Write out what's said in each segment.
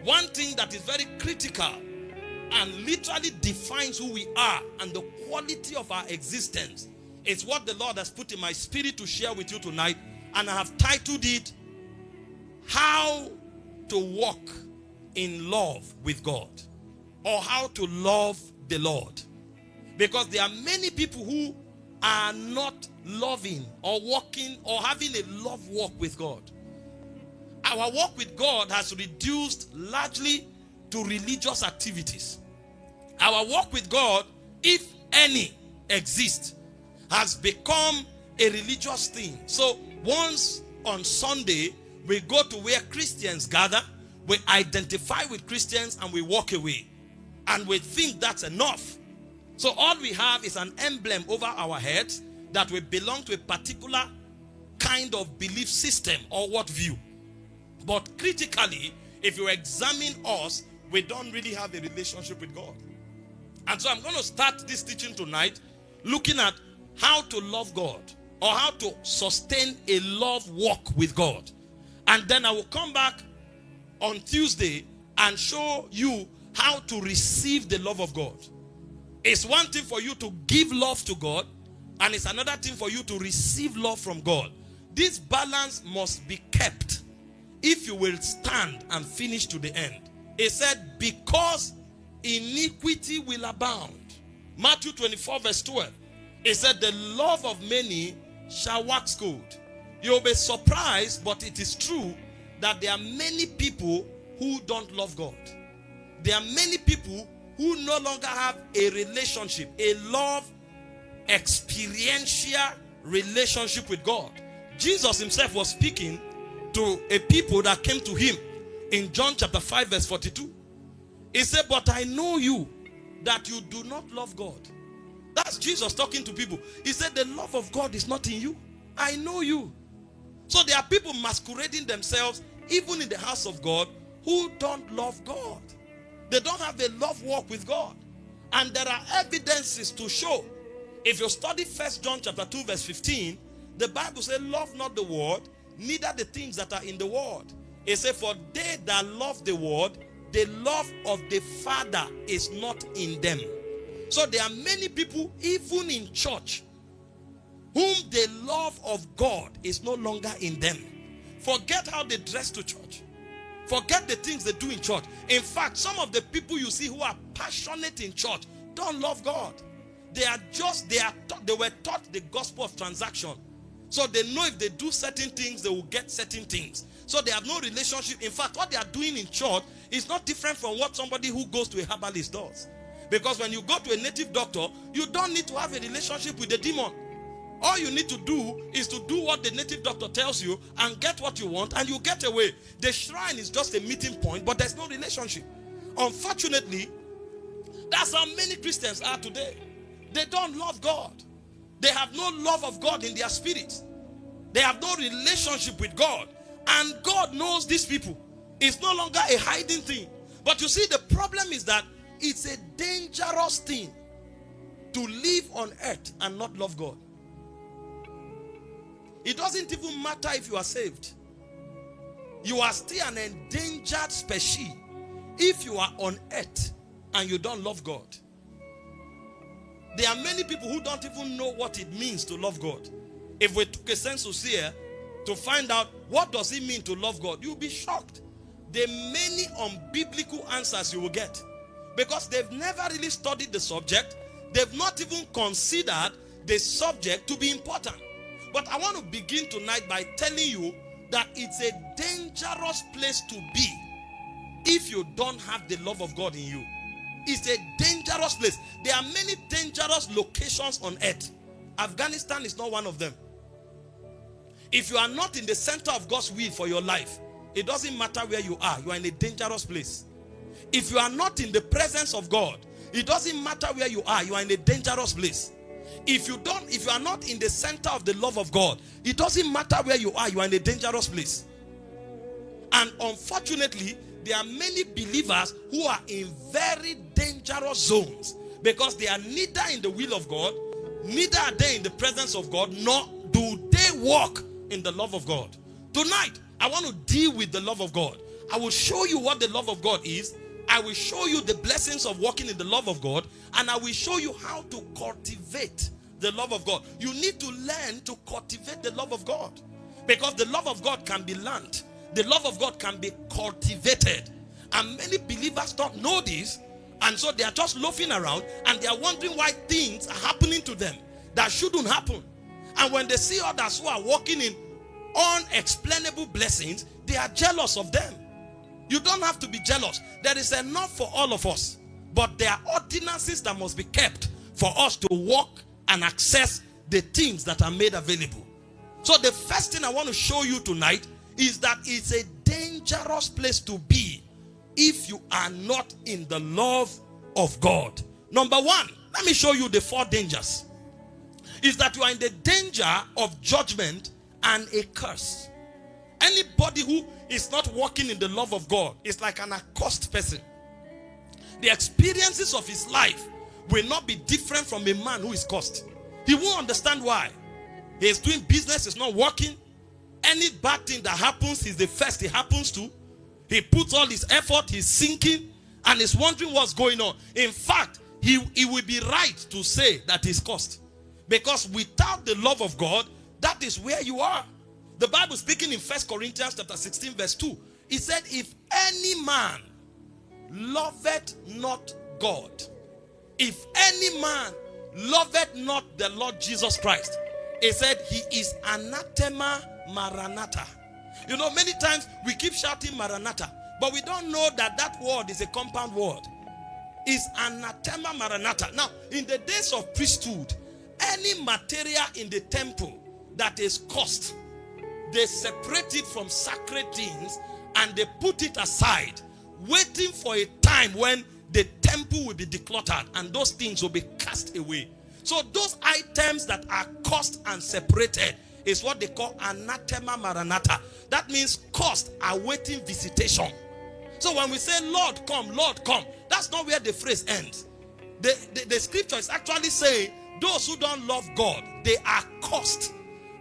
one thing that is very critical and literally defines who we are and the quality of our existence is what the Lord has put in my spirit to share with you tonight. And I have titled it, How to Walk in Love with God, or How to Love the Lord. Because there are many people who are not loving or walking or having a love walk with God. Our walk with God has reduced largely to religious activities. Our walk with God, if any exists, has become a religious thing. So once on Sunday, we go to where Christians gather, we identify with Christians and we walk away. And we think that's enough. So all we have is an emblem over our heads that we belong to a particular kind of belief system or worldview. But critically, if you examine us, we don't really have a relationship with God. And so I'm going to start this teaching tonight looking at how to love God, or how to sustain a love walk with God. And then I will come back on Tuesday and show you how to receive the love of God. It's one thing for you to give love to God, and it's another thing for you to receive love from God. This balance must be kept if you will stand and finish to the end. It said, because iniquity will abound. Matthew 24 verse 12. It said, the love of many shall wax cold. You'll be surprised, but it is true that there are many people who don't love God. There are many people who no longer have a relationship, a love, experiential relationship with God. Jesus himself was speaking to a people that came to him in John chapter 5 verse 42. He said, but I know you, that you do not love God. That's Jesus talking to people. He said, the love of God is not in you. I know you. So there are people masquerading themselves, even in the house of God, who don't love God. They don't have a love walk with God. And there are evidences to show. If you study 1 John chapter 2 verse 15, the Bible says, love not the world, neither the things that are in the world. It says, for they that love the world, the love of the Father is not in them. So there are many people, even in church, whom the love of God is no longer in them. Forget how they dress to church. Forget the things they do in church. In fact, some of the people you see who are passionate in church don't love God. They were taught the gospel of transaction. So they know if they do certain things, they will get certain things. So they have no relationship. In fact, what they are doing in church is not different from what somebody who goes to a herbalist does. Because when you go to a native doctor, you don't need to have a relationship with the demon. All you need to do is to do what the native doctor tells you and get what you want, and you get away. The shrine is just a meeting point, but there's no relationship. Unfortunately, that's how many Christians are today. They don't love God. They have no love of God in their spirit. They have no relationship with God. And God knows these people. It's no longer a hiding thing. But you see, the problem is that it's a dangerous thing to live on earth and not love God. It doesn't even matter if you are saved. You are still an endangered species if you are on earth and you don't love God. There are many people who don't even know what it means to love God. If we took a census here to find out what does it mean to love God, you'll be shocked. The many unbiblical answers you will get. Because they've never really studied the subject. They've not even considered the subject to be important. But I want to begin tonight by telling you that it's a dangerous place to be if you don't have the love of God in you. It's a dangerous place. There are many dangerous locations on earth. Afghanistan is not one of them. If you are not in the center of God's will for your life, it doesn't matter where you are. You are in a dangerous place. If you are not in the presence of God, it doesn't matter where you are. You are in a dangerous place. If you are not in the center of the love of God, it doesn't matter where you are. You are in a dangerous place. And unfortunately, there are many believers who are in very dangerous zones because they are neither in the will of God, neither are they in the presence of God, nor do they walk in the love of God. Tonight, I want to deal with the love of God. I will show you what the love of God is. I will show you the blessings of walking in the love of God. And I will show you how to cultivate the love of God. You need to learn to cultivate the love of God. Because the love of God can be learned. The love of God can be cultivated. And many believers don't know this. And so they are just loafing around. And they are wondering why things are happening to them that shouldn't happen. And when they see others who are walking in unexplainable blessings, they are jealous of them. You don't have to be jealous. There is enough for all of us. But there are ordinances that must be kept for us to walk and access the things that are made available. So the first thing I want to show you tonight is that it's a dangerous place to be if you are not in the love of God. Number one, let me show you the 4 dangers. Is that you are in the danger of judgment and a curse. Anybody who is not walking in the love of God is like an accursed person. The experiences of his life will not be different from a man who is cursed. He won't understand why. He is doing business, it's not working. Any bad thing that happens, he's the first it happens to. He puts all his effort, he's sinking, and is wondering what's going on. In fact, he will be right to say that he's cursed. Because without the love of God, that is where you are. The Bible speaking in 1 Corinthians chapter 16 verse 2. It said, if any man loveth not God, if any man loveth not the Lord Jesus Christ, it said he is anathema maranatha. You know, many times we keep shouting maranatha, but we don't know that that word is a compound word. It's anathema maranatha. Now, in the days of priesthood, any material in the temple that is cursed, they separate it from sacred things and they put it aside, waiting for a time when the temple will be decluttered and those things will be cast away. So those items that are cursed and separated is what they call anathema maranatha. That means cursed, awaiting visitation. So when we say Lord come, that's not where the phrase ends. The scripture is actually saying those who don't love God, they are cursed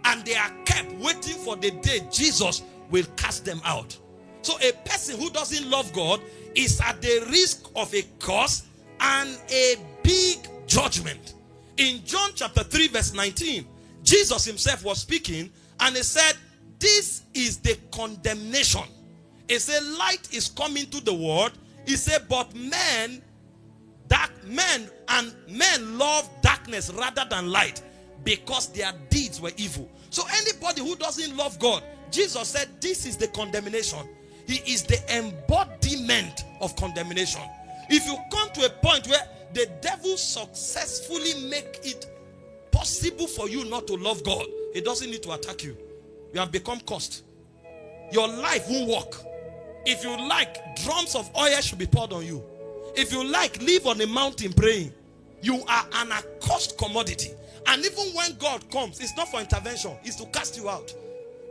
and they are kept waiting for the day Jesus will cast them out. So a person who doesn't love God is at the risk of a curse and a big judgment. In John chapter 3 verse 19, Jesus himself was speaking and he said, this is the condemnation. He said, light is coming to the world. He said, but men love darkness rather than light because their deeds were evil. So anybody who doesn't love God, Jesus said, this is the condemnation. He is the embodiment of condemnation. If you come to a point where the devil successfully make it possible for you not to love God, he doesn't need to attack you. You have become cursed. Your life won't work. If you like, drums of oil should be poured on you. If you like, live on a mountain praying. You are an accursed commodity. And even when God comes, it's not for intervention, it's to cast you out.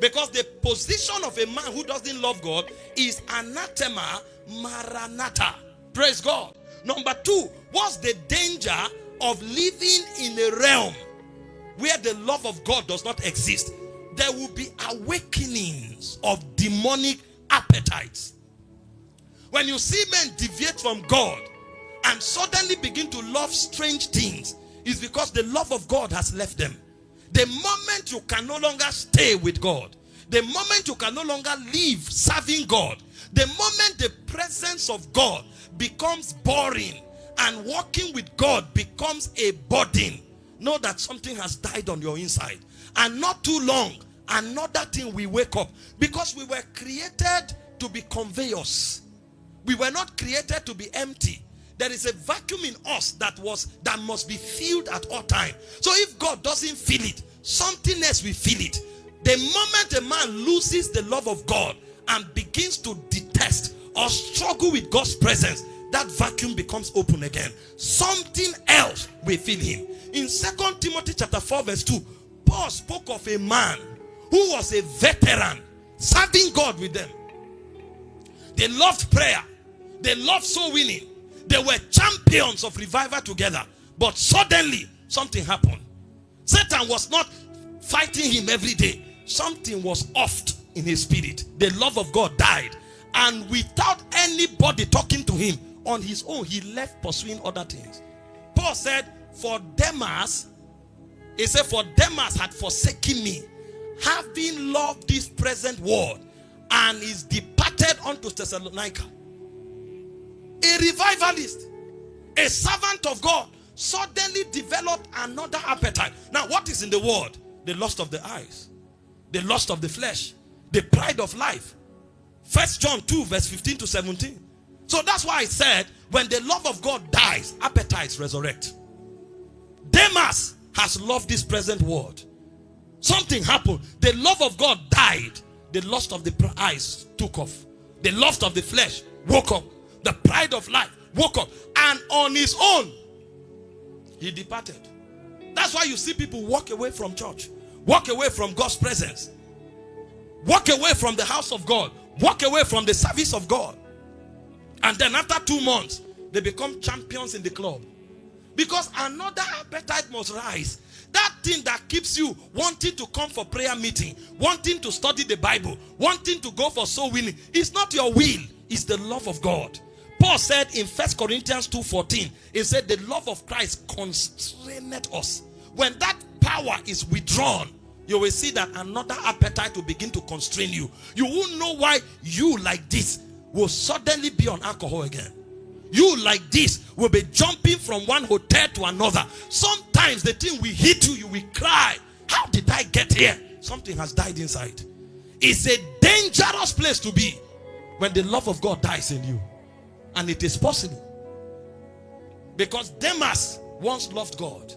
Because the position of a man who doesn't love God is anathema maranatha. Praise God. Number 2, what's the danger of living in a realm where the love of God does not exist? There will be awakenings of demonic appetites. When you see men deviate from God and suddenly begin to love strange things, it's because the love of God has left them. The moment you can no longer stay with God, the moment you can no longer live serving God, the moment the presence of God becomes boring and walking with God becomes a burden, know that something has died on your inside. And not too long, another thing will wake up. Because we were created to be conveyors. We were not created to be empty. There is a vacuum in us that must be filled at all times. So if God doesn't fill it, something else will fill it. The moment a man loses the love of God and begins to detest or struggle with God's presence, that vacuum becomes open again. Something else will fill him. In 2 Timothy chapter 4 verse 2, Paul spoke of a man who was a veteran serving God with them. They loved prayer. They loved soul winning. They were champions of revival together. But suddenly, something happened. Satan was not fighting him every day. Something was off in his spirit. The love of God died. And without anybody talking to him, on his own, he left pursuing other things. Paul said, for Demas had forsaken me, having loved this present world, and is departed unto Thessalonica. A revivalist, a servant of God, suddenly developed another appetite. Now, what is in the world? The lust of the eyes, the lust of the flesh, the pride of life. 1 John 2 verse 15 to 17. So that's why I said, when the love of God dies, appetites resurrect. Demas has loved this present world. Something happened. The love of God died. The lust of the eyes took off. The lust of the flesh woke up. The pride of life woke up. And on his own, he departed. That's why you see people walk away from church, walk away from God's presence, walk away from the house of God, walk away from the service of God. And then after 2 months, they become champions in the club. Because another appetite must rise. That thing that keeps you wanting to come for prayer meeting, wanting to study the Bible, wanting to go for soul winning, it's not your will, it's the love of God. Paul said in 1 Corinthians 2:14, he said the love of Christ constrained us. When that power is withdrawn, you will see that another appetite will begin to constrain you. You won't know why you like this will suddenly be on alcohol again. You like this will be jumping from one hotel to another. Sometimes the thing will hit you, you will cry. How did I get here? Something has died inside. It's a dangerous place to be when the love of God dies in you. And it is possible. Because Demas once loved God.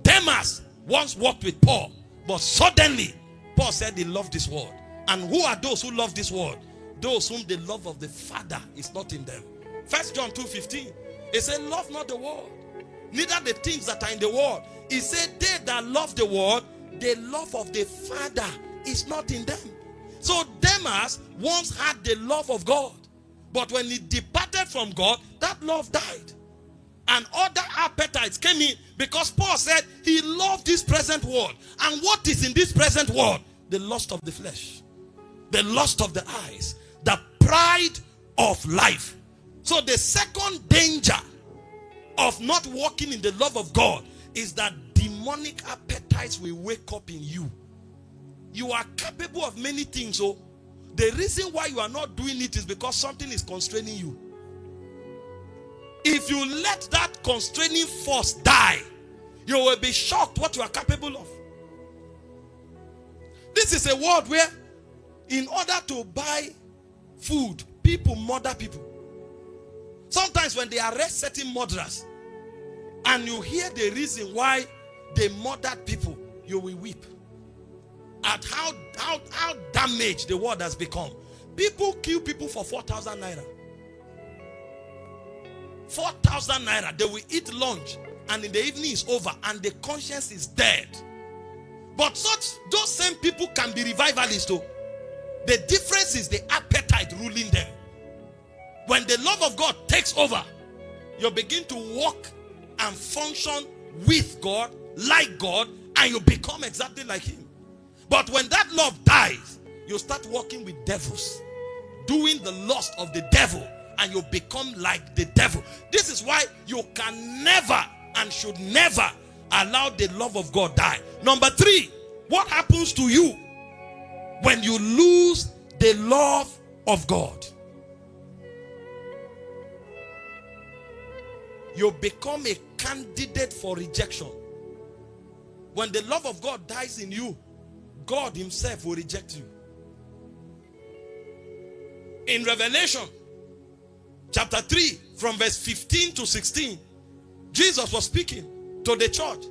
Demas once walked with Paul. But suddenly, Paul said he loved this world. And who are those who love this world? Those whom the love of the Father is not in them. 1 John 2:15. He said, love not the world, neither the things that are in the world. He said, they that love the world, the love of the Father is not in them. So Demas once had the love of God. But when he departed from God, that love died. And other appetites came in, because Paul said he loved this present world. And what is in this present world? The lust of the flesh, the lust of the eyes, the pride of life. So the second danger of not walking in the love of God is that demonic appetites will wake up in you. You are capable of many things. So the reason why you are not doing it is because something is constraining you. If you let that constraining force die, you will be shocked what you are capable of. This is a world where in order to buy food, people murder people. Sometimes when they arrest certain murderers and you hear the reason why they murdered people, you will weep at how damaged the world has become. People kill people for 4,000 naira. 4,000 naira. They will eat lunch and in the evening is over and the conscience is dead. But those same people can be revivalists too. The difference is the appetite ruling them. When the love of God takes over, you begin to walk and function with God, like God, and you become exactly like Him. But when that love dies, you start walking with devils, doing the lust of the devil, and you become like the devil. This is why you can never and should never allow the love of God die. Number 3, what happens to you when you lose the love of God? You become a candidate for rejection. When the love of God dies in you, God Himself will reject you. In Revelation chapter 3 from verse 15 to 16, Jesus was speaking to the church.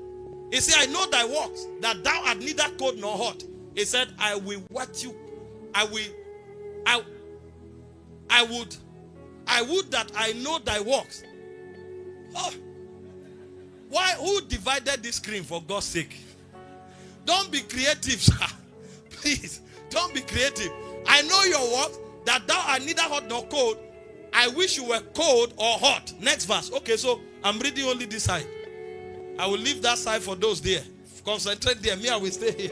He said, I know thy works, that thou art neither cold nor hot. He said, I will wet you. I would that I know thy works. Oh, why? Who divided this screen, for God's sake? Don't be creative, sir. Please, don't be creative. I know your works, that thou art neither hot nor cold. I wish you were cold or hot. Next verse. Okay, so I'm reading only this side. I will leave that side for those there. Concentrate there. Me, I will stay here.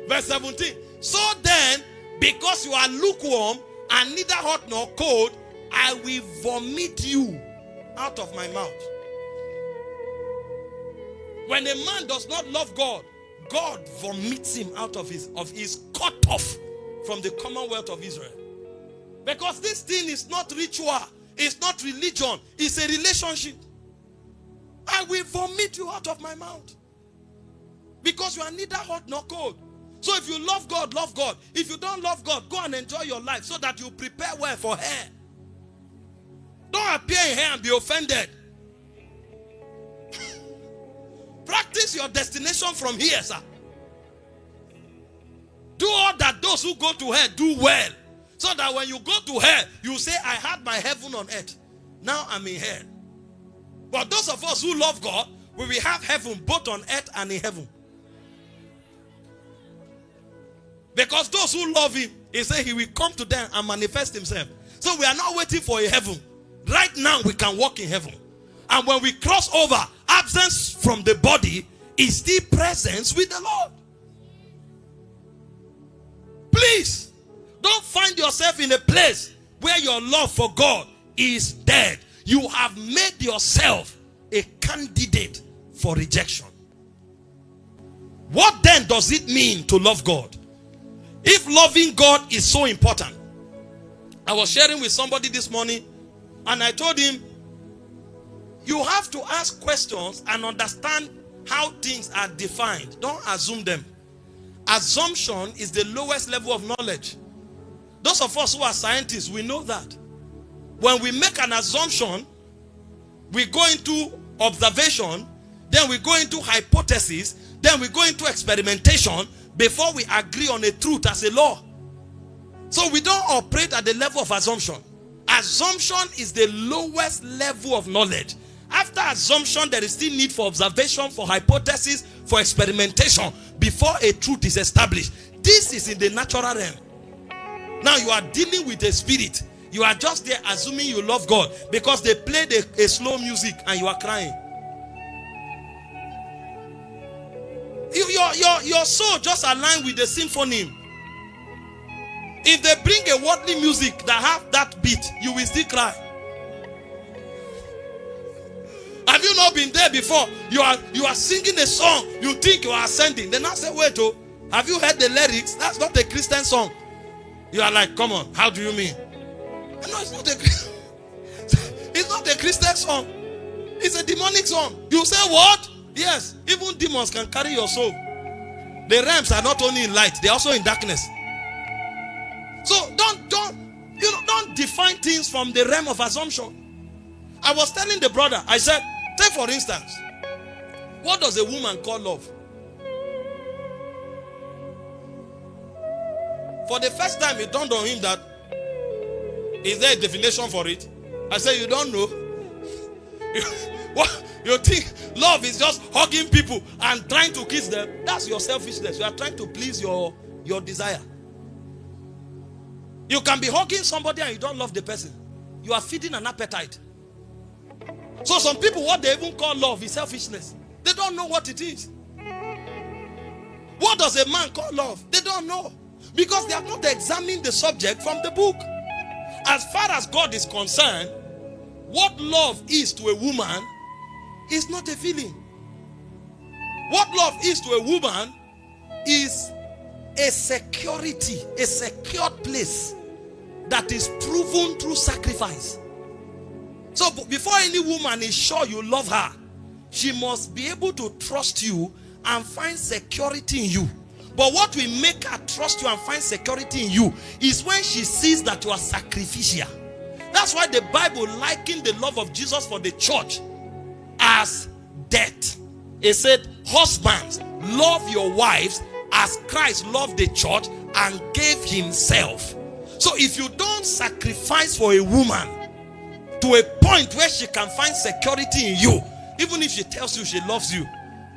Verse 17. So then, because you are lukewarm and neither hot nor cold, I will vomit you out of my mouth. When a man does not love God, God vomits him out of his cut off from the commonwealth of Israel. Because this thing is not ritual, it's not religion, it's a relationship. I will vomit you out of my mouth. Because you are neither hot nor cold. So if you love God, love God. If you don't love God, go and enjoy your life so that you prepare well for hell. Don't appear in hell and be offended. Practice your destination from here, sir. Do all that those who go to hell do well. So that when you go to hell, you say, I had my heaven on earth. Now I'm in hell. But those of us who love God, we will have heaven both on earth and in heaven. Because those who love him, he said he will come to them and manifest himself. So we are not waiting for a heaven. Right now we can walk in heaven. And when we cross over, absence from the body is still presence with the Lord. Please, don't find yourself in a place where your love for God is dead. You have made yourself a candidate for rejection. What then does it mean to love God? If loving God is so important, I was sharing with somebody this morning and I told him, you have to ask questions and understand how things are defined. Don't assume them. Assumption is the lowest level of knowledge. Those of us who are scientists, we know that. When we make an assumption, we go into observation, then we go into hypothesis, then we go into experimentation before we agree on a truth as a law. So we don't operate at the level of assumption. Assumption is the lowest level of knowledge. After assumption, there is still need for observation, for hypothesis, for experimentation before a truth is established. This is in the natural realm. Now you are dealing with a spirit. You are just there assuming you love God because they played a slow music and you are crying. Your soul just aligned with the symphony. If they bring a worldly music that have that beat, you will still cry. Have you not been there before? You are singing a song, you think you are ascending. Then I say, wait, oh, have you heard the lyrics? That's not a Christian song. You are like, come on, how do you mean? No, it's not a Christian song. It's a demonic song. You say what? Yes, even demons can carry your soul. The realms are not only in light, they're also in darkness. So don't define things from the realm of assumption. I was telling the brother, I said, take for instance, what does a woman call love? For the first time, it dawned on him that, is there a definition for it? I said, you don't know? What? You think love is just hugging people and trying to kiss them? That's your selfishness. You are trying to please your desire. You can be hugging somebody and you don't love the person. You are feeding an appetite. So some people, what they even call love is selfishness. They don't know what it is. What does a man call love? They don't know. Because they have not examined the subject from the book. As far as God is concerned, what love is to a woman is not a feeling. What love is to a woman is a security, a secured place that is proven through sacrifice. So before any woman is sure you love her, she must be able to trust you and find security in you. But what will make her trust you and find security in you is when she sees that you are sacrificial. That's why the Bible likened the love of Jesus for the church as death. It said, husbands, love your wives as Christ loved the church and gave himself. So if you don't sacrifice for a woman to a point where she can find security in you, even if she tells you she loves you,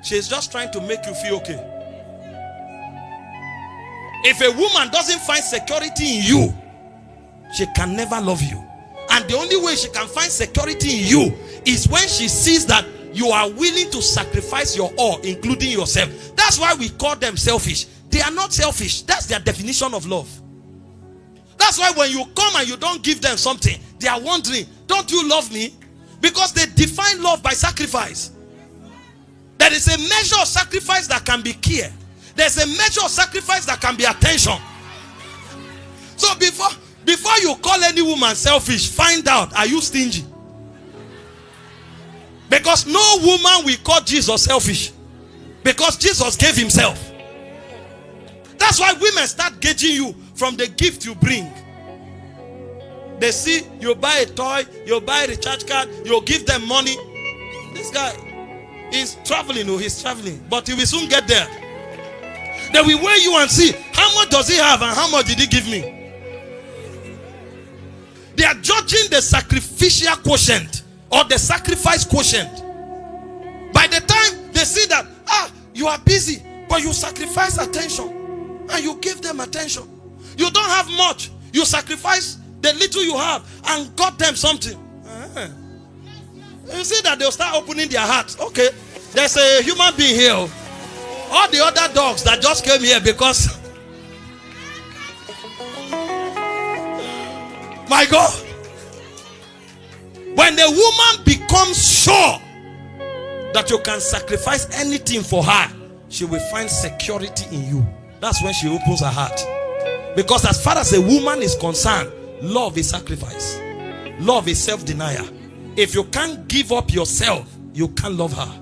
she's just trying to make you feel okay. If a woman doesn't find security in you, she can never love you. And the only way she can find security in you is when she sees that you are willing to sacrifice your all, including yourself. That's why we call them selfish. They are not selfish. That's their definition of love. That's why when you come and you don't give them something, they are wondering, don't you love me? Because they define love by sacrifice. There is a measure of sacrifice that can be care. There's a measure of sacrifice that can be attention. So before you call any woman selfish, find out, are you stingy? Because no woman will call Jesus selfish. Because Jesus gave himself. That's why women start gauging you from the gift you bring. They see you buy a toy, you buy a recharge card, you give them money. This guy is traveling, he's traveling, but he will soon get there. They will weigh you and see how much does he have and how much did he give me. They are judging the sacrificial quotient or the sacrifice quotient. By the time they see that, you are busy, but you sacrifice attention and you give them attention. You don't have much, you sacrifice the little you have and got them something. You see that they'll start opening their hearts. Okay, there's a human being here. All the other dogs that just came here because my God, when the woman becomes sure that you can sacrifice anything for her, she will find security in you. That's when she opens her heart. Because as far as a woman is concerned, love is sacrifice. Love is self-denial. If you can't give up yourself, you can't love her.